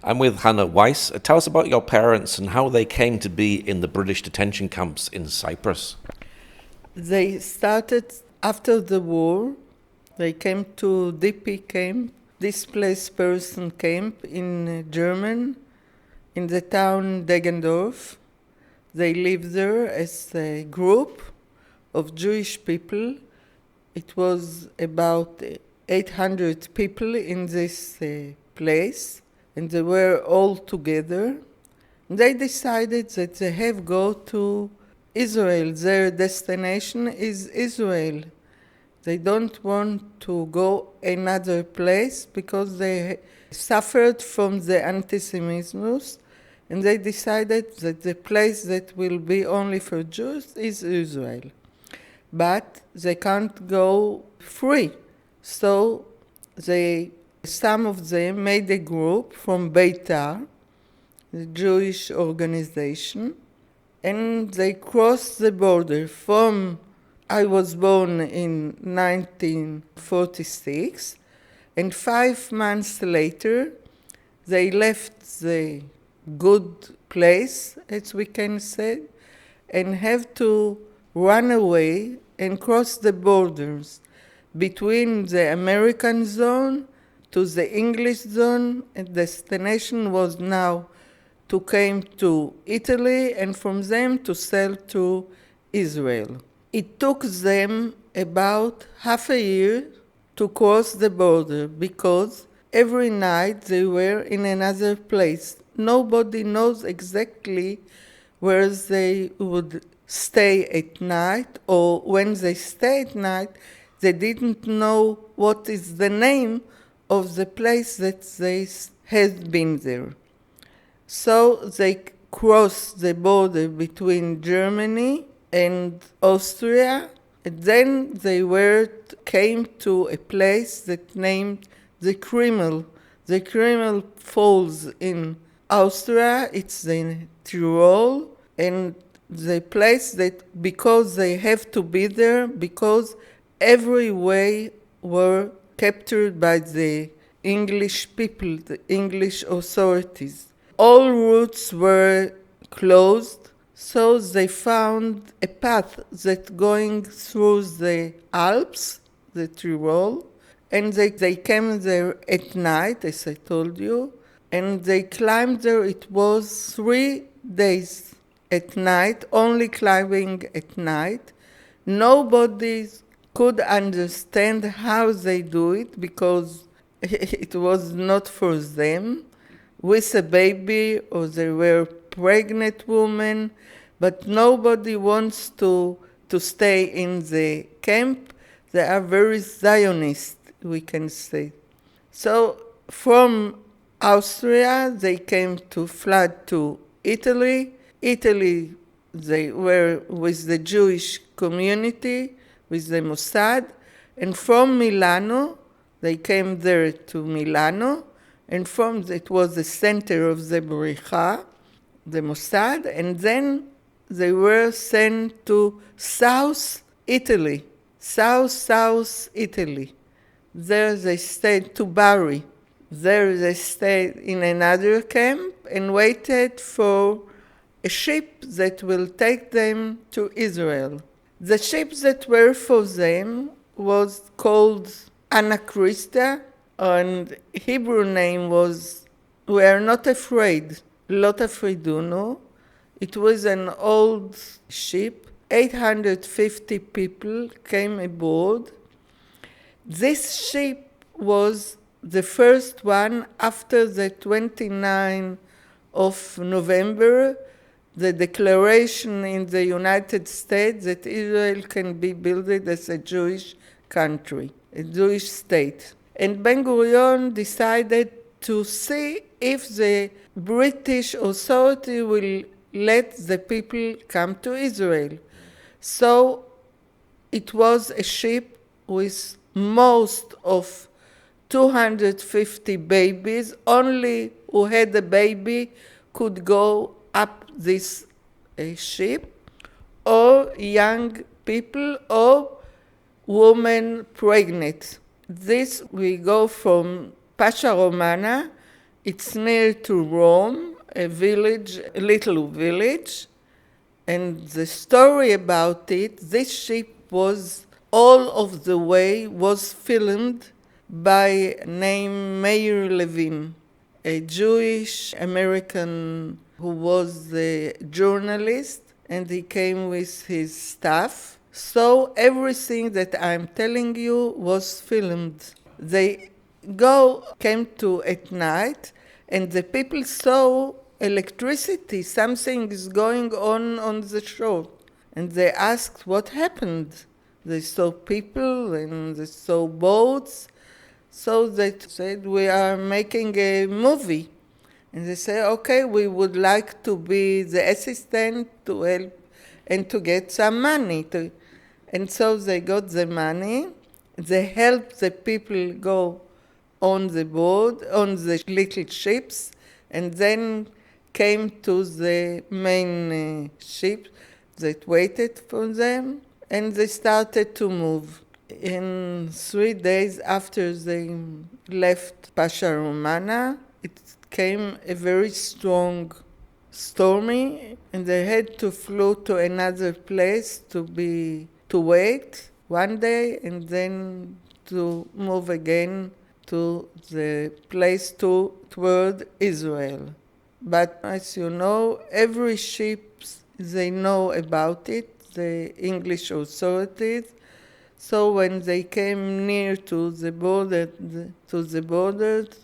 I'm with Hannah Weiss. Tell us about your parents and how they came to be in the British detention camps in Cyprus. They started after the war. They came to DP camp, displaced person camp in Germany, in the town Deggendorf. They lived there as a group of Jewish people. It was about 800 people in this place, and they were all together. They decided that they have go to Israel. Their destination is Israel. They don't want to go another place because they suffered from the anti-Semitism, and they decided that the place that will be only for Jews is Israel. But they can't go free. So some of them made a group from Beitar, the Jewish organization, and they crossed the border from, I was born in 1946, and 5 months later, they left the good place, as we can say, and have to run away and cross the borders between the American zone to the English zone, and destination was now to come to Italy and from them to sail to Israel. It took them about half a year to cross the border because every night they were in another place. Nobody knows exactly where they would stay at night, or when they stay at night, they didn't know what is the name of the place that they had been there. So they crossed the border between Germany and Austria, and then they came to a place that named the Kreml. The Kreml falls in Austria, it's in Tyrol, and the place that, because they have to be there, because every way were captured by the English people, the English authorities. All routes were closed, so they found a path that going through the Alps, the Tyrol, and they came there at night, as I told you, and they climbed there. It was 3 days at night, only climbing at night. Nobody could understand how they do it because it was not for them. With a baby, or they were pregnant women, but nobody wants to stay in the camp. They are very Zionist, we can say. So from Austria, they came to flood to Italy. Italy, they were with the Jewish community, with the Mossad, and from Milano, they came there to Milano, and it was the center of the Bericha, the Mossad, and then they were sent to South Italy. There they stayed to Bari. There they stayed in another camp and waited for a ship that will take them to Israel. The ship that were for them was called Anachrista, and Hebrew name was We Are Not Afraid, Lot Afriduno. It was an old ship. 850 people came aboard. This ship was the first one after the 29th of November, the declaration in the United States that Israel can be built as a Jewish country, a Jewish state. And Ben-Gurion decided to see if the British authority will let the people come to Israel. So it was a ship with most of 250 babies. Only who had a baby could go up this ship, or young people, or women pregnant. This we go from Pasha Romana It's near to Rome, a village, a little village. And the story about it, this ship was all of the way was filmed by named Meir Levin, a Jewish American who was a journalist, and he came with his staff. So everything that I'm telling you was filmed. They came to at night, and the people saw electricity, something is going on the shore. And they asked what happened. They saw people and they saw boats. So they said, we are making a movie. And they said, okay, we would like to be the assistant to help and to get some money. And so they got the money. They helped the people go on the boat, on the little ships, and then came to the main ship that waited for them, and they started to move. In 3 days after they left Pasha Romana, it came a very strong stormy, and they had to fly to another place to wait 1 day, and then to move again to the place toward Israel. But as you know, every ship, they know about it, the English authorities. So when they came near to the border,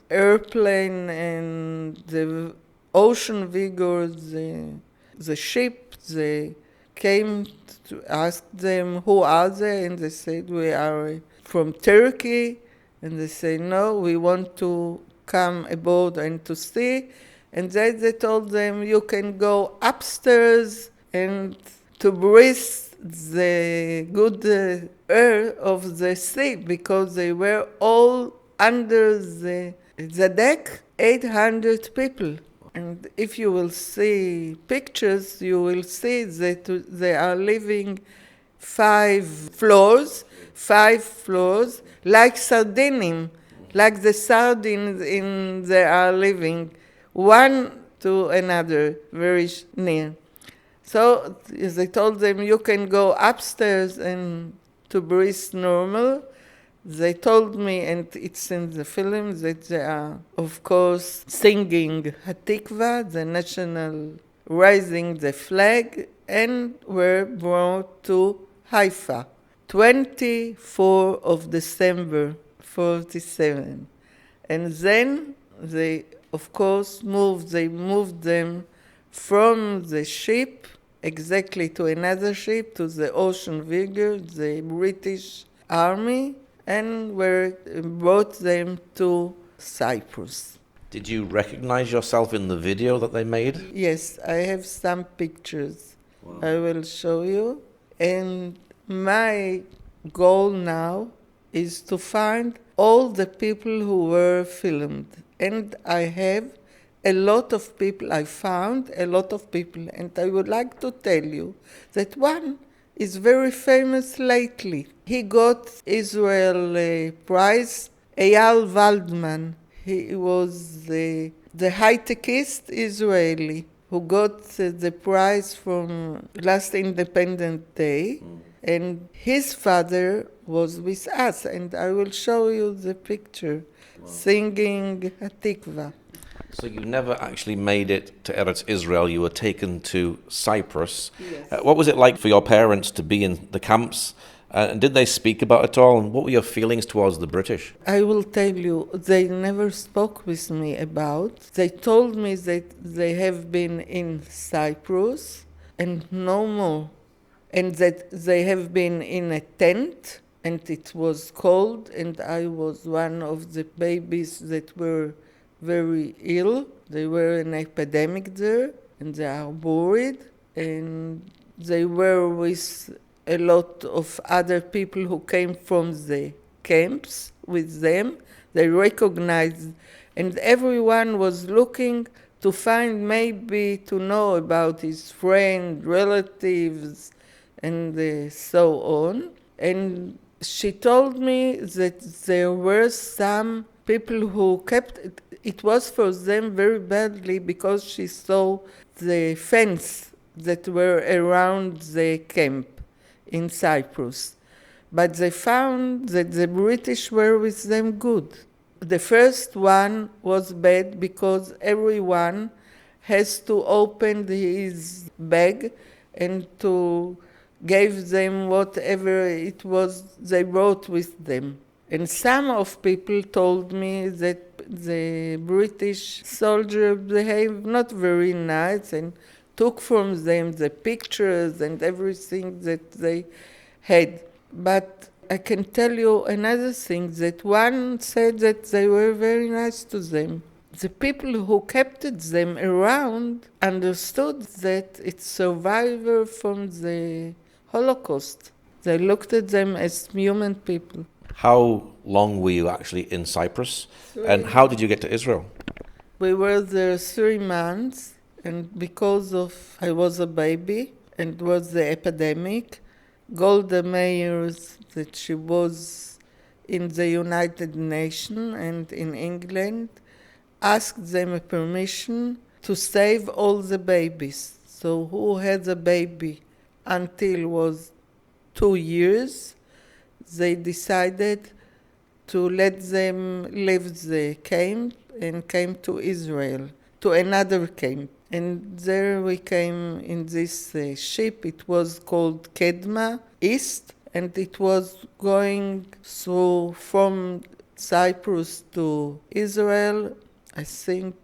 airplane and the ocean vigor, the ship, they came to ask them, who are they? And they said, we are from Turkey. And they say, no, we want to come aboard and to see. And then they told them, you can go upstairs and to breathe the good air of the sea, because they were all under the deck, 800 people. And if you will see pictures, you will see that they are living 5 floors, like sardines, like the sardines they are living, one to another, very near. So they told them, you can go upstairs and to breathe normal. They told me, and it's in the film, that they are, of course, singing Hatikva, the national, raising the flag, and were brought to Haifa, 24 of December, 47. And then they, of course, moved them from the ship exactly to another ship, to the Ocean Vigor, the British Army, and brought them to Cyprus. Did you recognize yourself in the video that they made? Yes, I have some pictures. Wow. I will show you. And my goal now is to find all the people who were filmed. And I have a lot of people, I found a lot of people. And I would like to tell you that one is very famous lately. He got Israel prize, Eyal Waldman. He was the high-techist Israeli who got the prize from last Independent Day. And his father was with us, and I will show you the picture, singing Hatikva. So you never actually made it to Eretz Israel. You were taken to Cyprus. Yes. What was it like for your parents to be in the camps? And did they speak about it all? And what were your feelings towards the British? I will tell you, they never spoke with me about. They told me that they have been in Cyprus and no more. And that they have been in a tent, and it was cold, and I was one of the babies that were very ill. They were an epidemic there, and they are worried. And they were with a lot of other people who came from the camps with them. They recognized, and everyone was looking to find, maybe to know about his friends, relatives, and so on. And she told me that there were some people who kept it, it was for them very badly because she saw the fence that were around the camp in Cyprus. But they found that the British were with them good. The first one was bad because everyone has to open his bag and to give them whatever it was they brought with them. And some of people told me that the British soldier behaved not very nice and took from them the pictures and everything that they had. But I can tell you another thing, that one said that they were very nice to them. The people who kept them around understood that it's survivor from the Holocaust. They looked at them as human people. How long were you actually in Cyprus? And how did you get to Israel? We were there 3 months, and because of I was a baby and was the epidemic, Golda Meir, that she was in the United Nations and in England, asked them a permission to save all the babies. So who had a baby until was 2 years, they decided to let them leave the camp and came to Israel, to another camp. And there we came in this ship. It was called Kedma East, and it was going through from Cyprus to Israel. I think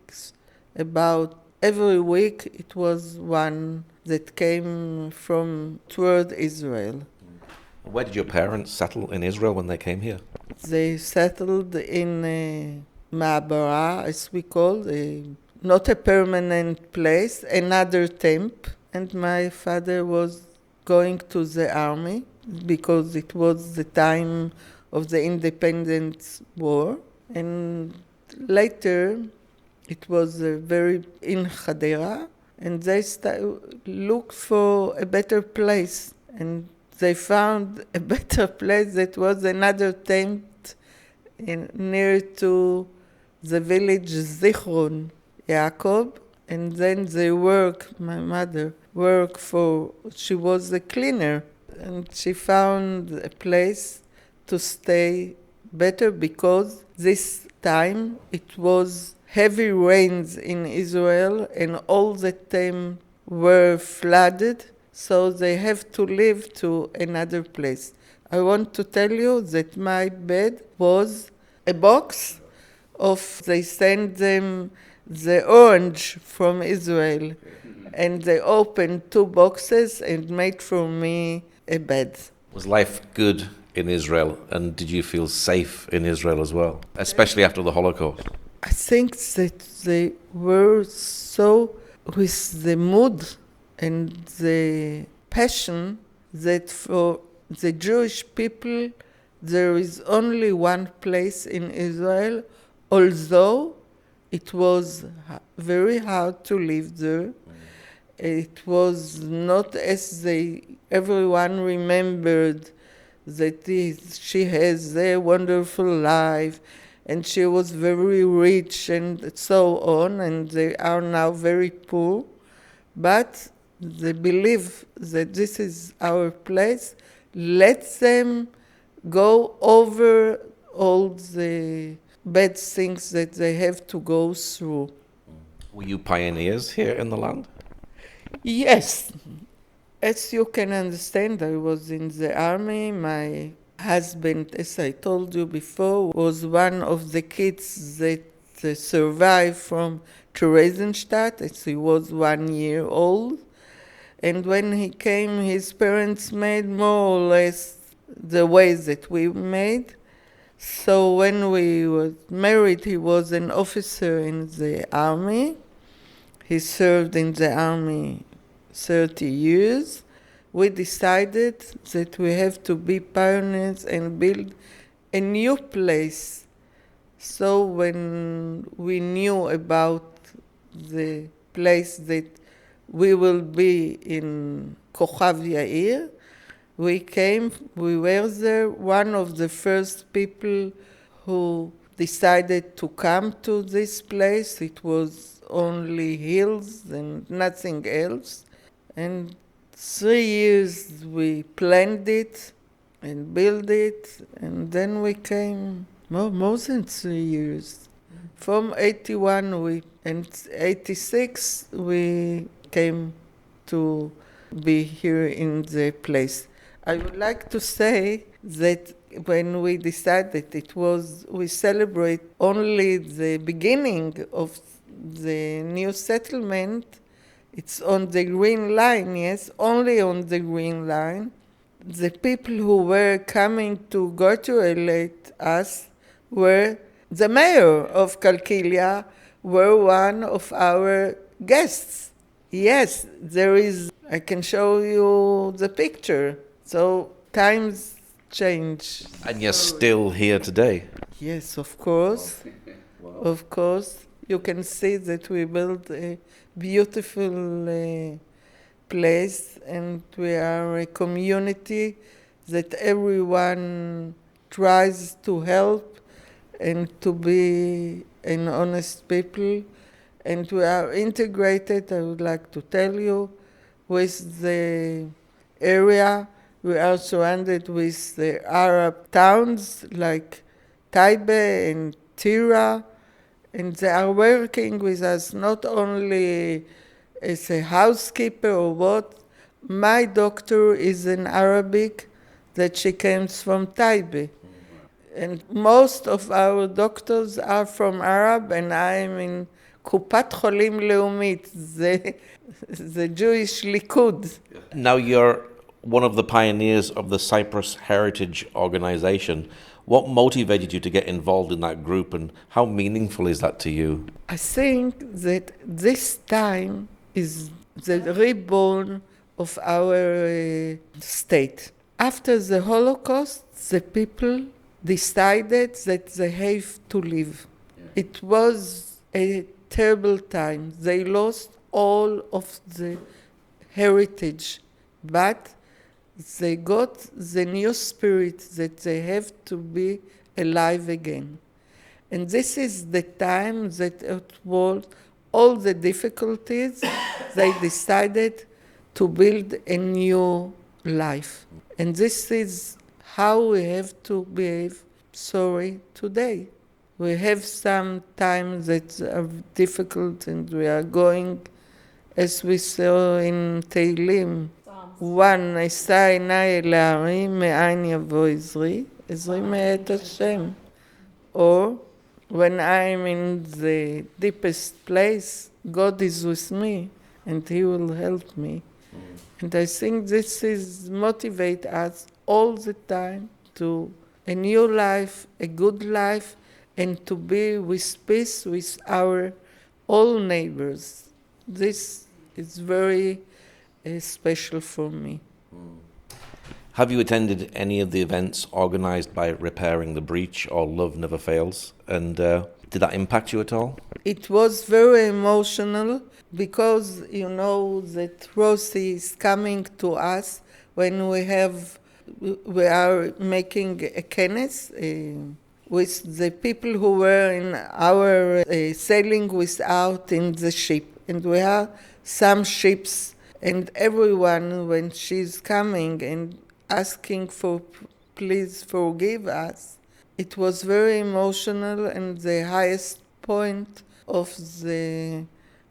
about every week it was one that came from toward Israel. Where did your parents settle in Israel when they came here? They settled in Ma'abara, as we call, not a permanent place, another camp. And my father was going to the army because it was the time of the independence war. And later, it was in Hadera, and they looked for a better place. And they found a better place that was another tent near to the village Zichron Yaakov. And then they my mother worked she was a cleaner. And she found a place to stay better because this time it was heavy rains in Israel and all the time were flooded. So they have to leave to another place. I want to tell you that my bed was a box they sent them the orange from Israel. And they opened 2 boxes and made for me a bed. Was life good in Israel, and did you feel safe in Israel as well, especially after the Holocaust? I think that they were so with the mood and the passion that for the Jewish people there is only one place in Israel, although it was very hard to live there. It was not as everyone remembered that she has a wonderful life and she was very rich and so on, and they are now very poor. But they believe that this is our place. Let them go over all the bad things that they have to go through. Were you pioneers here in the land? Yes. As you can understand, I was in the army. My husband, as I told you before, was one of the kids that survived from Theresienstadt, as he was 1 year old. And when he came, his parents made more or less the way that we made. So when we were married, he was an officer in the army. He served in the army 30 years. We decided that we have to be pioneers and build a new place. So when we knew about the place that we will be in Kochav Yair, we were there. One of the first people who decided to come to this place. It was only hills and nothing else. And 3 years we planned it and built it, and then we came more than 3 years. From 81 and 86 we came to be here in the place. I would like to say that when we decided we celebrate only the beginning of the new settlement. It's on the green line, yes, only on the green line. The people who were coming to congratulate us were the mayor of Kalkilia, were one of our guests. Yes, I can show you the picture. So times change. And you're still here today. Yes, of course. Wow. Of course. You can see that we built a beautiful place, and we are a community that everyone tries to help and to be an honest people. And we are integrated, I would like to tell you, with the area. We are surrounded with the Arab towns like Taibe and Tira, and they are working with us not only as a housekeeper or what. My doctor is in Arabic, that she comes from Taibe. And most of our doctors are from Arab, and I am in Kupat Cholim Leumit, the Jewish Likud. Now you're one of the pioneers of the Cyprus Heritage Organization. What motivated you to get involved in that group, and how meaningful is that to you? I think that this time is the reborn of our state. After the Holocaust, the people decided that they have to live. It was a terrible time. They lost all of the heritage, but they got the new spirit that they have to be alive again. And this is the time that it was all the difficulties, they decided to build a new life. And this is how we have to behave, today. We have some times that are difficult, and we are going, as we saw in Tehillim, 1, אשא עיני אל ההרים, מאין יבוא עזרי? עזרי מאת השם. Or, when I'm in the deepest place, God is with me, and He will help me. And I think this is motivate us all the time to a new life, a good life, and to be with peace with our all neighbors. This is very special for me. Have you attended any of the events organized by Repairing the Breach or Love Never Fails? And did that impact you at all? It was very emotional because you know that Rosie is coming to us when we are making a kenes with the people who were in our sailing without in the ship. And we have some ships, and everyone, when she's coming and asking for, please forgive us, it was very emotional, and the highest point of the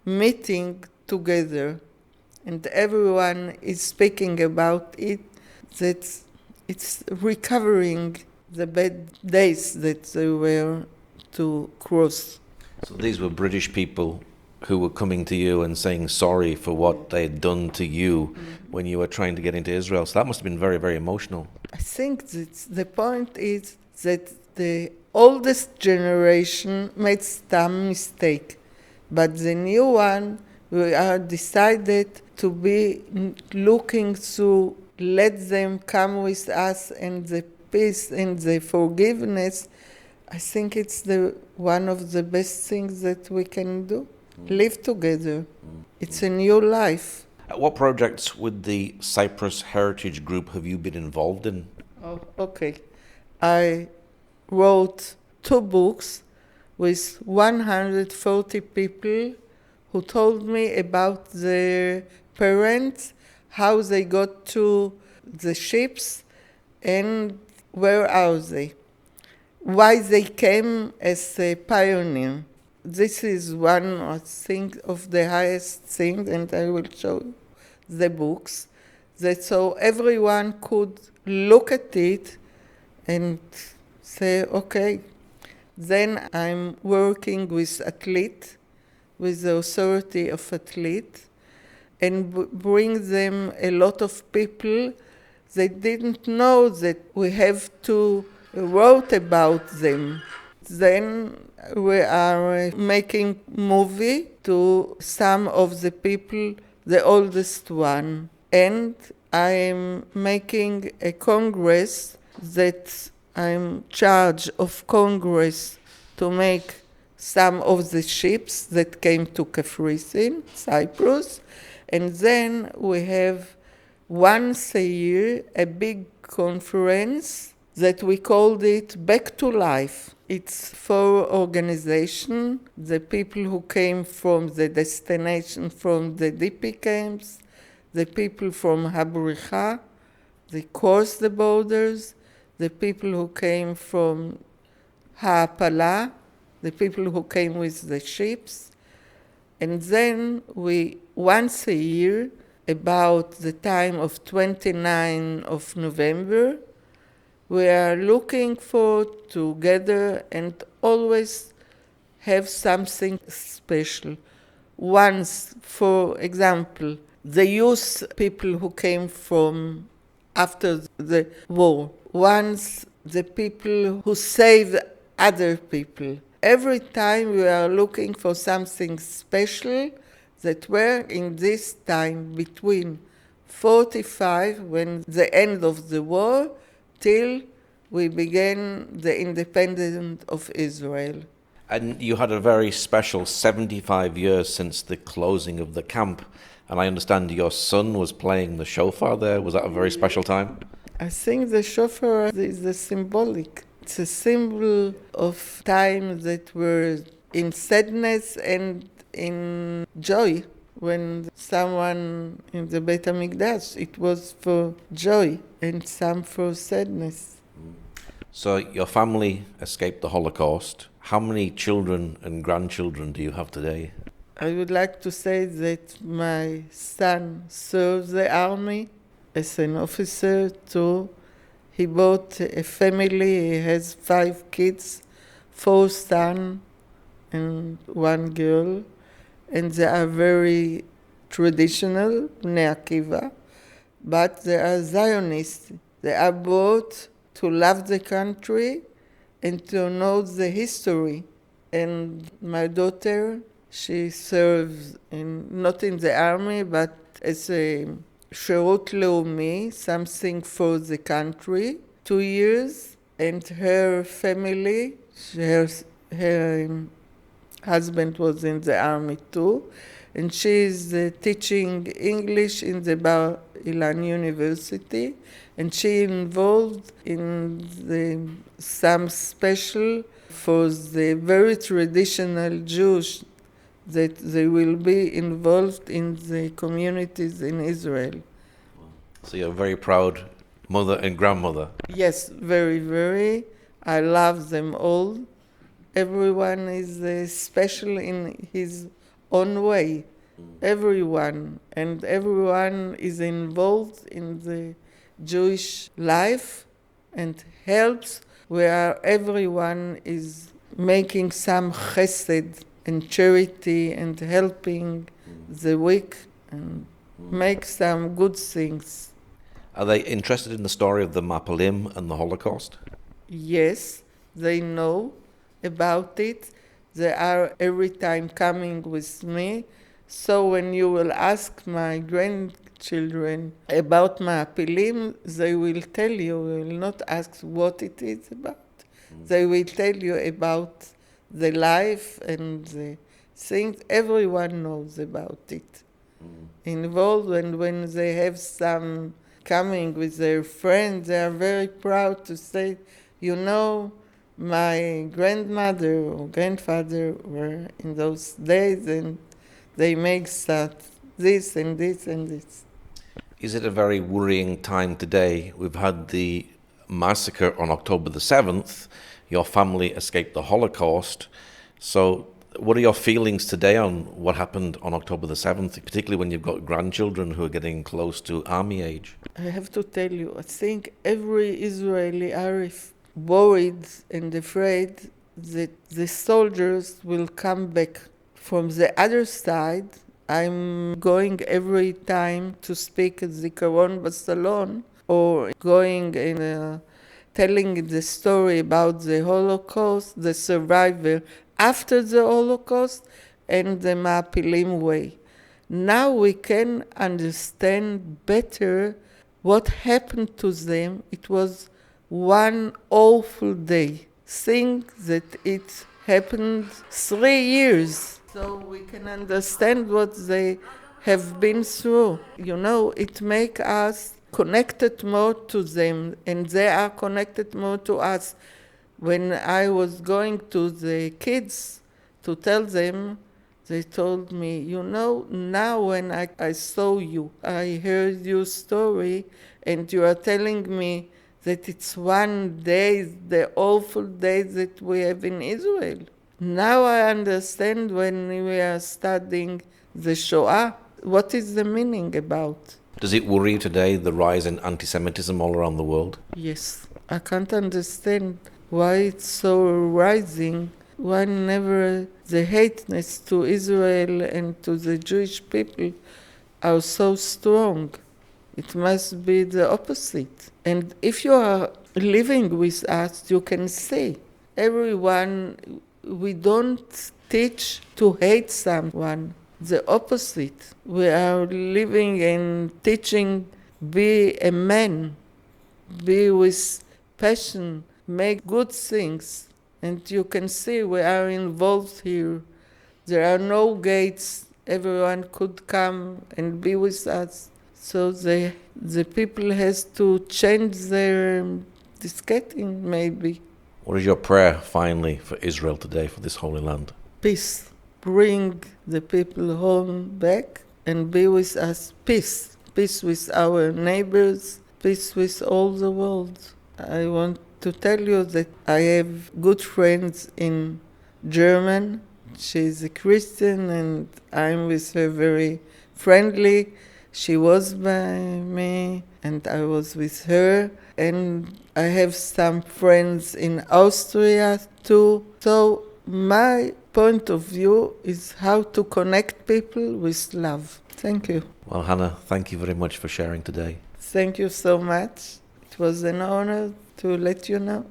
meeting together. And everyone is speaking about it, that it's recovering the bad days that they were to cross. So these were British people who were coming to you and saying sorry for what they had done to you when you were trying to get into Israel. So that must have been very, very emotional. I think that the point is that the oldest generation made some mistake, but the new one, we are decided to be looking to let them come with us, and the peace and the forgiveness. I think it's one of the best things that we can do. Live together. It's a new life. What projects with the Cyprus Heritage Group have you been involved in? Oh, okay. I wrote 2 books with 140 people who told me about their parents, how they got to the ships, and where are they, why they came as a pioneer. This is one, I think, of the highest things, and I will show you the books, that so everyone could look at it and say, okay. Then I'm working with athlete, with the authority of athlete, and bring them a lot of people that didn't know that we have to write about them. Then we are making movie to some of the people, the oldest one. And I am making a congress that I'm charged of congress to make some of the ships that came to Caphresin, Cyprus. And then we have once a year a big conference that we called it Back to Life. It's for organization, the people who came from the destination from the DP camps, the people from Habricha, they crossed the borders, the people who came from Ha'apala, the people who came with the ships. And then we, once a year, about the time of 29 of November, we are looking for together and always have something special. Once, for example, the youth people who came from after the war. Once, the people who saved other people. Every time we are looking for something special that were in this time between 45, when the end of the war, till we began the independence of Israel. And you had a very special 75 years since the closing of the camp. And I understand your son was playing the shofar there. Was that a very special time? I think the shofar is a symbolic. It's a symbol of time that were in sadness and in joy. When someone in the Beit HaMikdash, it was for joy and some for sadness. So your family escaped the Holocaust. How many children and grandchildren do you have today? I would like to say that my son served the army as an officer too. He bought a family. He has 5 kids, 4 sons and 1 girl. And they are very traditional, Bnei Akiva, but they are Zionists. They are brought to love the country and to know the history. And my daughter, she serves not in the army, but as a Shirut Leumi, something for the country, 2 years. And her family, her husband was in the army too, and she is teaching English in the Bar Ilan University, and she involved in some special for the very traditional Jews that they will be involved in the communities in Israel. So you're a very proud mother and grandmother. Yes, very, very. I love them all. Everyone is special in his own way. Everyone. And everyone is involved in the Jewish life and helps where everyone is making some chesed and charity and helping the weak and make some good things. Are they interested in the story of the Mapalim and the Holocaust? Yes, they know about it. They are every time coming with me. So when you will ask my grandchildren about Ma'apilim, they will tell you, will not ask what it is about. They will tell you about the life and the things. Everyone knows about it. Involved, and when they have some coming with their friends, they are very proud to say, you know, my grandmother or grandfather were in those days, and they make that this and this and this. Is it a very worrying time today? We've had the massacre on October the 7th. Your family escaped the Holocaust. So what are your feelings today on what happened on October the 7th, particularly when you've got grandchildren who are getting close to army age? I have to tell you, I think every Israeli Arif worried and afraid that the soldiers will come back. From the other side, I'm going every time to speak at Zikaron Basalon, or going and telling the story about the Holocaust, the survival after the Holocaust, and the Ma'apilim way. Now we can understand better what happened to them. It was one awful day. Think that it happened 3 years. So we can understand what they have been through. You know, it makes us connected more to them, and they are connected more to us. When I was going to the kids to tell them, they told me, you know, now when I saw you, I heard your story, and you are telling me that it's one day, the awful day that we have in Israel. Now I understand when we are studying the Shoah, what is the meaning about. Does it worry you today, the rise in anti-Semitism all around the world? Yes, I can't understand why it's so rising. Whenever the hateness to Israel and to the Jewish people are so strong, it must be the opposite. And if you are living with us, you can see everyone, we don't teach to hate someone. The opposite. We are living and teaching, be a man, be with passion, make good things. And you can see we are involved here. There are no gates. Everyone could come and be with us. So the people has to change their disketing, maybe. What is your prayer, finally, for Israel today, for this Holy Land? Peace. Bring the people home back and be with us. Peace. Peace with our neighbors. Peace with all the world. I want to tell you that I have good friends in Germany. She's a Christian and I'm with her very friendly. She was by me and I was with her. And I have some friends in Austria too. So my point of view is how to connect people with love. Thank you. Well, Hannah, thank you very much for sharing today. Thank you so much. It was an honor to let you know.